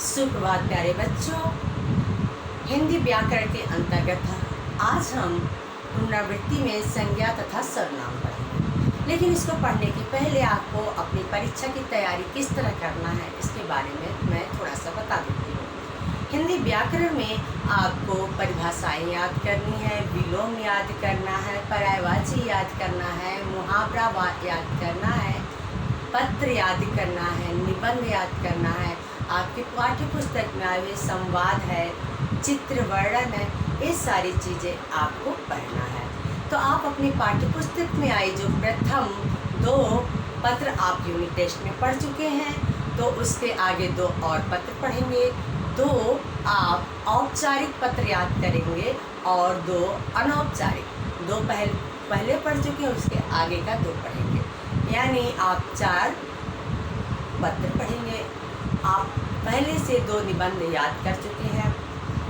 सुप्रभात प्यारे बच्चों। हिंदी व्याकरण के अंतर्गत आज हम पुनरावृत्ति में संज्ञा तथा सर्वनाम पढ़ेंगे, लेकिन इसको पढ़ने के पहले आपको अपनी परीक्षा की तैयारी किस तरह करना है इसके बारे में मैं थोड़ा सा बता देती हूँ। हिंदी व्याकरण में आपको परिभाषाएं याद करनी है, विलोम याद करना है, पर्यायवाची याद करना है, मुहावरा याद करना है, पत्र याद करना है, निबंध याद करना है, आपके पाठ्य पुस्तक में आए हुए संवाद है, चित्र वर्णन है, ये सारी चीज़ें आपको पढ़ना है। तो आप अपनी पाठ्य पुस्तक में आई जो प्रथम 2 पत्र आप यूनिट टेस्ट में पढ़ चुके हैं, तो उसके आगे 2 और पत्र पढ़ेंगे। 2 आप औपचारिक पत्र याद करेंगे और 2 अनौपचारिक। 2 पहले पढ़ चुके हैं, उसके आगे का 2 पढ़ेंगे, यानी आप 4 पत्र पढ़ेंगे। आप पहले से 2 निबंध याद कर चुके हैं,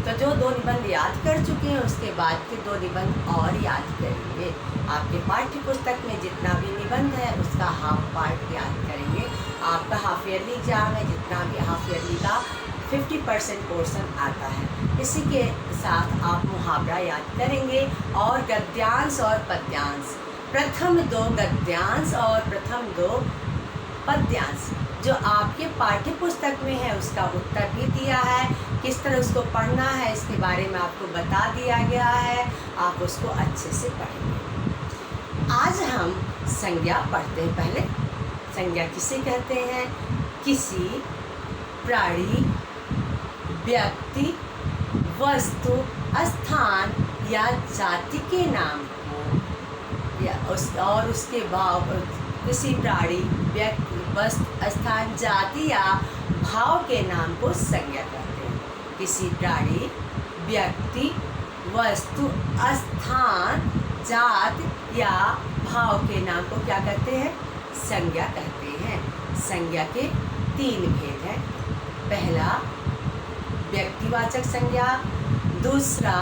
तो जो 2 निबंध याद कर चुके हैं उसके बाद के 2 निबंध और याद करेंगे। आपके पाठ्य पुस्तक में जितना भी निबंध है उसका हाफ पार्ट याद करेंगे। आपका हाफ ईयरली एग्जाम है, जितना भी हाफ ईयरली का 50% पोर्शन आता है। इसी के साथ आप मुहावरा याद करेंगे और गद्यांश और पद्यांश, प्रथम 2 गद्यांश और प्रथम 2 पद्यांश जो आपके पाठ्य पुस्तक में है उसका उत्तर भी दिया है। किस तरह उसको पढ़ना है इसके बारे में आपको बता दिया गया है, आप उसको अच्छे से पढ़ेंगे। आज हम संज्ञा पढ़ते हैं। पहले संज्ञा किसे कहते हैं? किसी प्राणी, व्यक्ति, वस्तु, स्थान या जाति के नाम को या और उसके भाव, किसी प्राणी, व्यक्ति, वस्तु, स्थान, जाति या भाव के नाम को संज्ञा कहते हैं। किसी प्राणी, व्यक्ति, वस्तु, स्थान, जाति या भाव के नाम को क्या कहते हैं? संज्ञा कहते हैं। संज्ञा के 3 भेद हैं। पहला व्यक्तिवाचक संज्ञा, दूसरा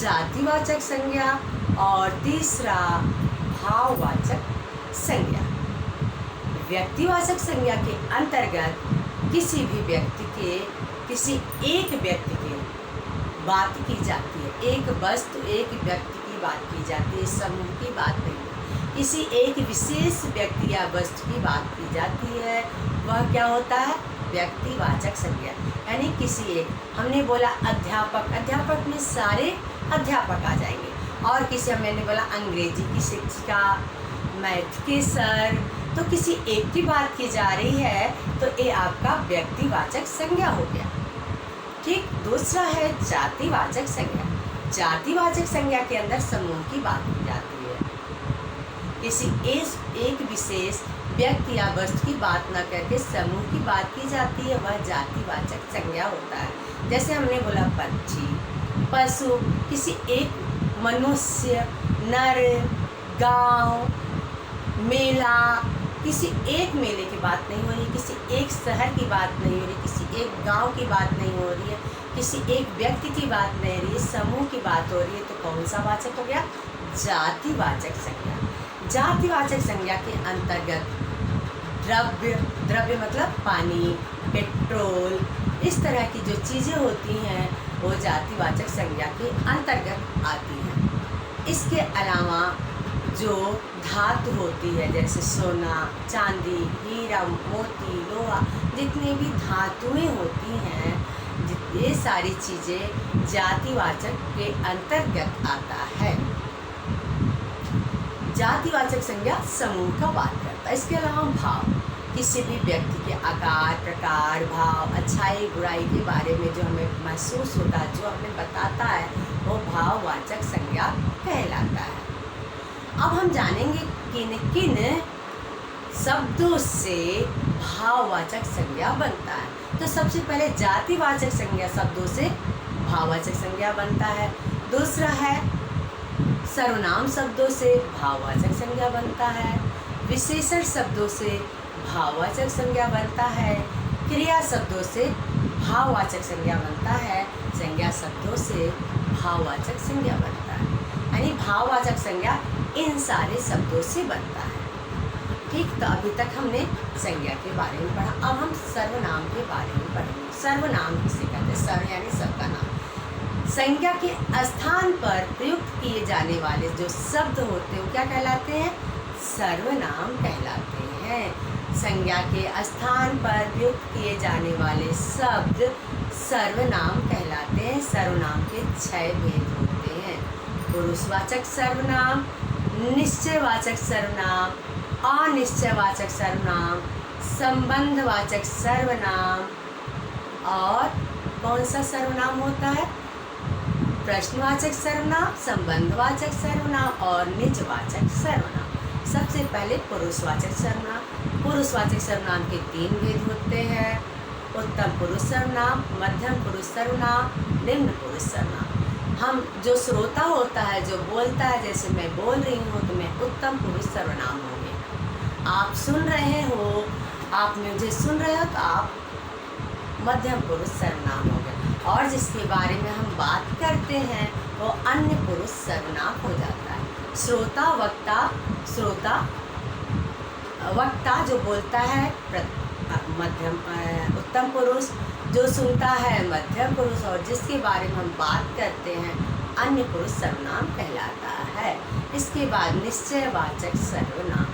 जातिवाचक संज्ञा और तीसरा भाववाचक संज्ञा। व्यक्तिवाचक संज्ञा के अंतर्गत किसी भी व्यक्ति के, किसी एक व्यक्ति की बात की जाती है। एक वस्तु, एक व्यक्ति की बात की जाती है, समूह की बात नहीं। किसी एक विशेष व्यक्ति या वस्तु की बात की जाती है, वह क्या होता है? व्यक्तिवाचक संज्ञा। यानी किसी एक, हमने बोला अध्यापक, अध्यापक में सारे अध्यापक आ जाएंगे। और किसी, मैंने बोला अंग्रेजी की शिक्षिका, मैथ के सर, तो किसी एक की बात की जा रही है तो ये आपका व्यक्तिवाचक संज्ञा हो गया। ठीक। दूसरा है जातिवाचक संज्ञा। जातिवाचक संज्ञा के अंदर समूह की बात की जाती है। किसी एक विशेष व्यक्ति या वस्तु की बात न करके समूह की बात की जाती है, वह जातिवाचक संज्ञा होता है। जैसे हमने बोला पक्षी, पशु, किसी एक मनुष्य, नर, गांव, मेला, किसी एक मेले की बात नहीं हो रही, किसी एक शहर की बात नहीं हो रही, किसी एक गांव की बात नहीं हो रही है, किसी एक व्यक्ति की बात नहीं हो रही है, समूह की बात हो रही है, तो कौन सा वाचक हो गया? जातिवाचक संज्ञा। जातिवाचक संज्ञा के अंतर्गत द्रव्य, द्रव्य मतलब पानी, पेट्रोल, इस तरह की जो चीज़ें होती हैं वो जातिवाचक संज्ञा के अंतर्गत आती हैं। इसके अलावा जो धातु होती है, जैसे सोना, चांदी, हीरा, मोती, लोहा, जितनी भी धातुएं होती हैं, ये सारी चीज़ें जातिवाचक के अंतर्गत आता है। जातिवाचक संज्ञा समूह का बात करता है। इसके अलावा भाव, किसी भी व्यक्ति के आकार, प्रकार, भाव, अच्छाई बुराई के बारे में जो हमें महसूस होता है, जो हमें बताता है, वो भाववाचक संज्ञा कहलाता है। अब हम जानेंगे किन किन शब्दों से भाववाचक संज्ञा बनता है। तो सबसे पहले जातिवाचक संज्ञा शब्दों से भाववाचक संज्ञा बनता है। दूसरा है सर्वनाम शब्दों से भाववाचक संज्ञा बनता है। विशेषण शब्दों से भाववाचक संज्ञा बनता है। क्रिया शब्दों से भाववाचक संज्ञा बनता है। संज्ञा शब्दों से भाववाचक संज्ञा बनता है। यानी भाववाचक संज्ञा इन सारे शब्दों से बनता है। ठीक, तो अभी तक हमने संज्ञा के बारे में पढ़ा। अब हम सर्वनाम के बारे में पढ़ेंगे। सर्वनाम किसे कहते हैं? सर्व यानी सबका नाम। संज्ञा के स्थान पर प्रयुक्त किए जाने वाले जो शब्द होते हैं वो क्या कहलाते हैं? सर्वनाम कहलाते हैं। संज्ञा के स्थान पर प्रयुक्त किए जाने वाले शब्द सर्वनाम कहलाते हैं। सर्वनाम के 6 भेद होते हैं। पुरुषवाचक सर्वनाम, निश्चयवाचक सर्वनाम, अनिश्चयवाचक सर्वनाम, संबंधवाचक सर्वनाम और कौन सा सर्वनाम होता है? प्रश्नवाचक सर्वनाम, संबंधवाचक सर्वनाम और निजवाचक सर्वनाम। सबसे पहले पुरुषवाचक सर्वनाम। पुरुषवाचक सर्वनाम के 3 भेद होते हैं। उत्तम पुरुष सर्वनाम, मध्यम पुरुष सर्वनाम, निम्न पुरुष सर्वनाम। हम जो श्रोता होता है, जो बोलता है, जैसे मैं बोल रही हूँ तो मैं उत्तम पुरुष सर्वनाम हो गया। आप सुन रहे हो, आप मुझे सुन रहे हो तो आप मध्यम पुरुष सर्वनाम हो गया। और जिसके बारे में हम बात करते हैं वो अन्य पुरुष सर्वनाम हो जाता है। श्रोता, वक्ता, श्रोता वक्ता जो बोलता है मध्यम उत्तम पुरुष, जो सुनता है मध्यम पुरुष, और जिसके बारे में हम बात करते हैं अन्य पुरुष सर्वनाम कहलाता है। इसके बाद निश्चयवाचक सर्वनाम,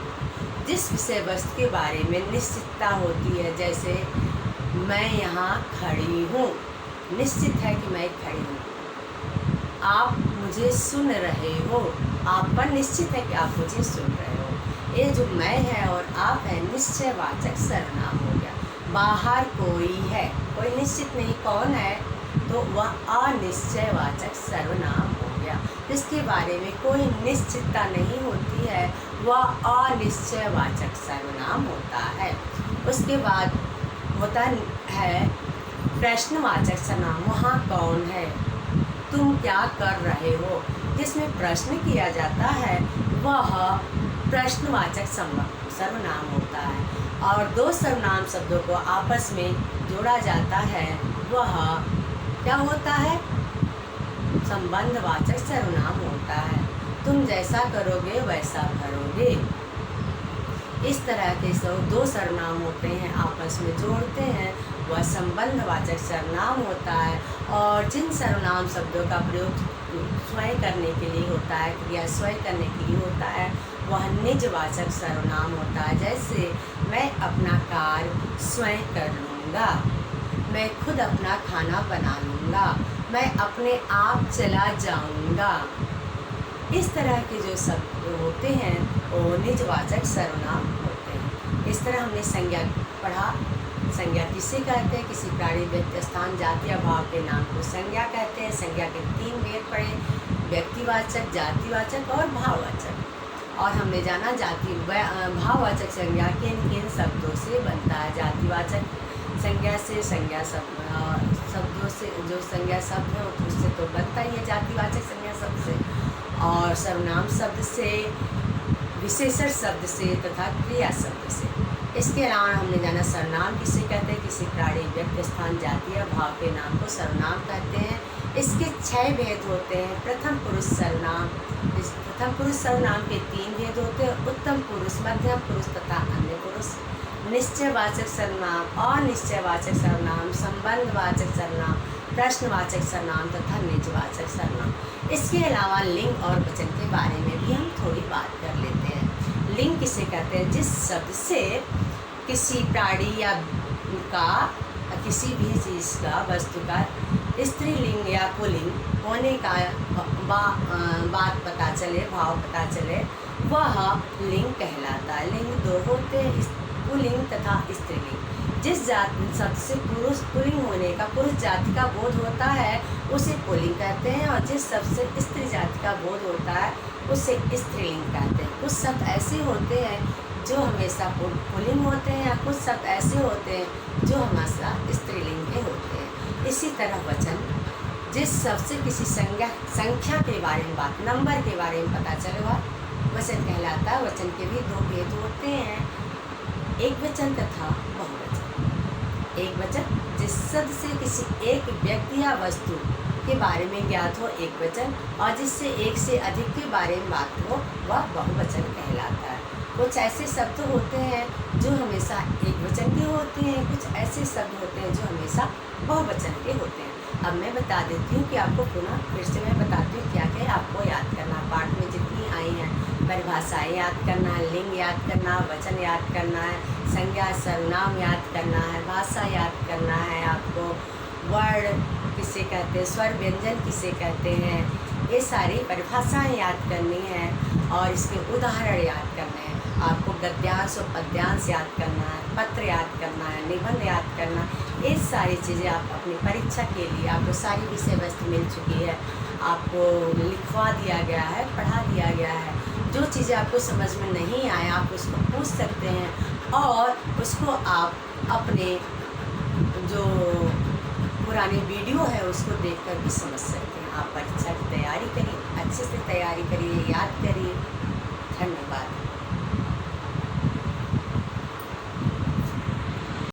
जिस विषय वस्तु के बारे में निश्चितता होती है, जैसे मैं यहाँ खड़ी हूँ, निश्चित है कि मैं खड़ी हूँ। आप मुझे सुन रहे हो, आप पर निश्चित है कि आप मुझे सुन रहे हो। ये जो मैं है और आप है, निश्चयवाचक सर्वनाम हो गया। बाहर कोई है, कोई निश्चित नहीं कौन है, तो वह अनिश्चयवाचक सर्वनाम हो गया। जिसके बारे में कोई निश्चितता नहीं होती है वह अनिश्चयवाचक सर्वनाम होता है। उसके बाद होता है प्रश्नवाचक सर्वनाम। वहाँ कौन है, तुम क्या कर रहे हो, जिसमें प्रश्न किया जाता है वह प्रश्नवाचक सर्वनाम होता है। और 2 सर्वनाम शब्दों को आपस में जोड़ा जाता है वह क्या होता है? संबंधवाचक सर्वनाम होता है। तुम जैसा करोगे वैसा भरोगे। इस तरह के 2 सर्वनाम होते हैं, आपस में जोड़ते हैं, वह संबंधवाचक सर्वनाम होता है। और जिन सर्वनाम शब्दों का प्रयोग स्वयं करने के लिए होता है, क्रिया स्वयं करने के लिए होता है, वह निजवाचक सर्वनाम होता है। जैसे मैं अपना कार्य स्वयं कर लूँगा, मैं खुद अपना खाना बना लूँगा, मैं अपने आप चला जाऊँगा। इस तरह के जो शब्द होते हैं वो निजवाचक सर्वनाम होते हैं। इस तरह हमने संज्ञा पढ़ा। संज्ञा किसे कहते हैं? किसी प्राणी, व्यक्ति, स्थान, जाति या भाव के नाम को संज्ञा कहते हैं। संज्ञा के 3 भेद पढ़े, व्यक्तिवाचक, जातिवाचक और भाववाचक। और हमने जाना भाववाचक संज्ञा किन किन शब्दों से बनता है। जातिवाचक संज्ञा से, संज्ञा शब्दों से, जो संज्ञा शब्द है उससे तो बनता ही है जातिवाचक संज्ञा शब्द से, और सर्वनाम शब्द से, विशेषण शब्द से तथा क्रिया शब्द से। इसके अलावा हमने जाना सर्वनाम किसे कहते हैं? किसी प्राणी, व्यक्ति, स्थान, जाति या भाव के नाम को सर्वनाम कहते हैं। इसके 6 भेद होते हैं। प्रथम पुरुष सर्वनाम, इस प्रथम पुरुष सर्वनाम के 3 भेद होते हैं। उत्तम पुरुष, मध्यम पुरुष तथा अन्य पुरुष। निश्चयवाचक सर्वनाम, अनिश्चयवाचक सर्वनाम, संबंधवाचक सर्वनाम, प्रश्नवाचक सर्वनाम तथा निजवाचक सर्वनाम। इसके अलावा लिंग और वचन के बारे में भी हम थोड़ी बात कर लेते हैं। लिंग किसे कहते हैं? जिस शब्द से किसी प्राणी या का, किसी भी चीज़ का, वस्तु का स्त्रीलिंग या पुल्लिंग होने का बात पता चले, भाव पता चले, वह लिंग कहलाता है। लिंग 2 होते हैं, पुल्लिंग तथा स्त्रीलिंग। जिस शब्द से पुरुष पुल्लिंग होने का, पुरुष जाति का बोध होता है उसे पुल्लिंग कहते हैं, और जिस शब्द से स्त्री जाति का बोध होता है उसे स्त्रीलिंग कहते हैं। कुछ शब्द ऐसे होते हैं जो हमेशा पुल्लिंग होते हैं, या कुछ शब्द ऐसे होते हैं जो हमेशा स्त्रीलिंग के होते हैं। इसी तरह वचन, जिस शब्द से किसी संख्या के बारे में बात, नंबर के बारे में पता चले वह वचन कहलाता है। वचन के भी 2 भेद होते हैं, एक वचन तथा बहुवचन। एक वचन जिस शब्द से किसी एक व्यक्ति या वस्तु के बारे में ज्ञात हो, एक वचन, और जिससे एक से अधिक के बारे में बात हो वह बहुवचन कहलाता है। कुछ ऐसे शब्द होते हैं जो हमेशा एक वचन के होते हैं, कुछ ऐसे शब्द होते हैं जो हमेशा बहुवचन के होते हैं। अब मैं बता देती हूँ कि आपको पुनः फिर से मैं बताती हूँ क्या क्या है आपको याद करना। पाठ में जितनी आई हैं परिभाषाएँ याद करना है, लिंग याद करना, वचन याद करना है, संज्ञा सर्वनाम याद करना है, भाषा याद करना है आपको, वर्ण किसे कहते हैं, स्वर व्यंजन किसे कहते हैं, ये सारी परिभाषाएँ याद करनी है और इसके उदाहरण याद करने हैं। आपको गद्यांश और पद्यांश याद करना है, पत्र याद करना है, निबंध याद करना है। ये सारी चीज़ें आप अपनी परीक्षा के लिए आपको सारी विषय वस्तु मिल चुकी है, आपको लिखवा दिया गया है, पढ़ा दिया गया है। जो चीज़ें आपको समझ में नहीं आए आप उसको पूछ सकते हैं और उसको आप अपने जो पुराने वीडियो है उसको देखकर भी समझ सकते हैं। आप परीक्षा की तैयारी करिए, अच्छे से तैयारी करिए, याद करिए। धन्यवाद।